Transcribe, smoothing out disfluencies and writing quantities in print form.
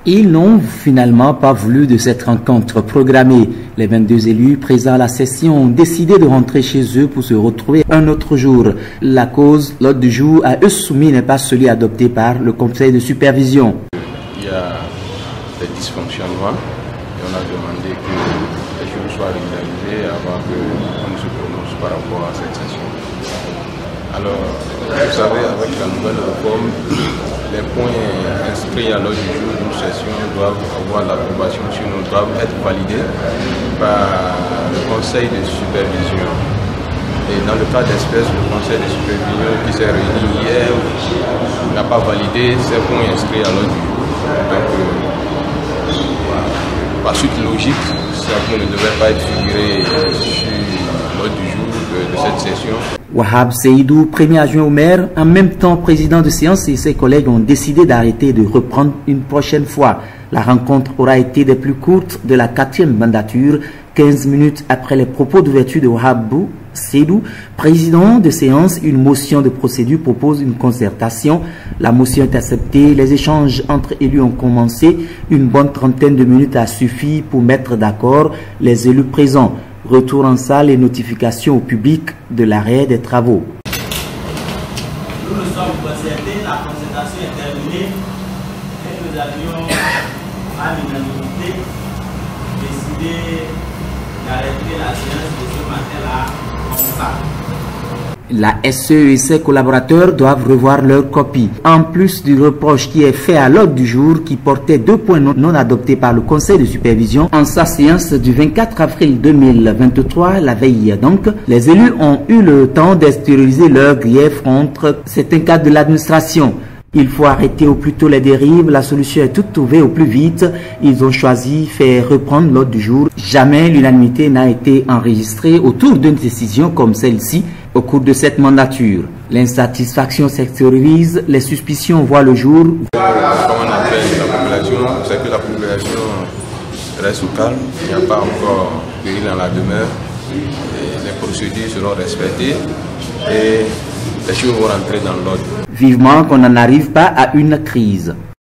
Ils n'ont finalement pas voulu de cette rencontre programmée. Les 22 élus présents à la session ont décidé de rentrer chez eux pour se retrouver un autre jour. La cause, l'ordre du jour à eux soumis n'est pas celui adopté par le conseil de supervision. Il y a des dysfonctionnements et on a demandé que les jours soient régularisés avant qu'on ne se prononce par rapport à cette session. Alors, vous savez, avec la nouvelle réforme, les points inscrits à l'ordre du jour d'une session doivent avoir l'approbation, sinon doivent être validés par le conseil de supervision. Et dans le cas d'espèce, le conseil de supervision qui s'est réuni hier n'a pas validé ces points inscrits à l'ordre du jour. Donc, par suite logique, ça ne devait pas être figuré sur l'ordre du jour de cette session. Wahab Seydou, premier adjoint au maire, en même temps président de séance, et ses collègues ont décidé d'arrêter et de reprendre une prochaine fois. La rencontre aura été des plus courtes de la 4e mandature, 15 minutes après les propos d'ouverture de Wahab Seydou, président de séance. Une motion de procédure propose une concertation. La motion est acceptée. Les échanges entre élus ont commencé. Une bonne trentaine de minutes a suffi pour mettre d'accord les élus présents. Retour en salle et notification au public de l'arrêt des travaux. Nous nous sommes concertés, la concertation est terminée et nous avions à l'unanimité décidé d'arrêter la séance de ce matin-là comme ça. La SE et ses collaborateurs doivent revoir leur copie. En plus du reproche qui est fait à l'ordre du jour qui portait 2 points non adoptés par le conseil de supervision en sa séance du 24 avril 2023, la veille donc, les élus ont eu le temps d'extérioriser leurs griefs contre certains cadres de l'administration. Il faut arrêter au plus tôt les dérives, la solution est toute trouvée au plus vite. Ils ont choisi faire reprendre l'ordre du jour. Jamais l'unanimité n'a été enregistrée autour d'une décision comme celle-ci au cours de cette mandature. L'insatisfaction s'extériorise, les suspicions voient le jour. Comme on appelle la population, c'est que la population reste au calme, il n'y a pas encore péril dans la demeure, et les procédures seront respectées et les choses vont rentrer dans l'ordre. Vivement qu'on n'en arrive pas à une crise.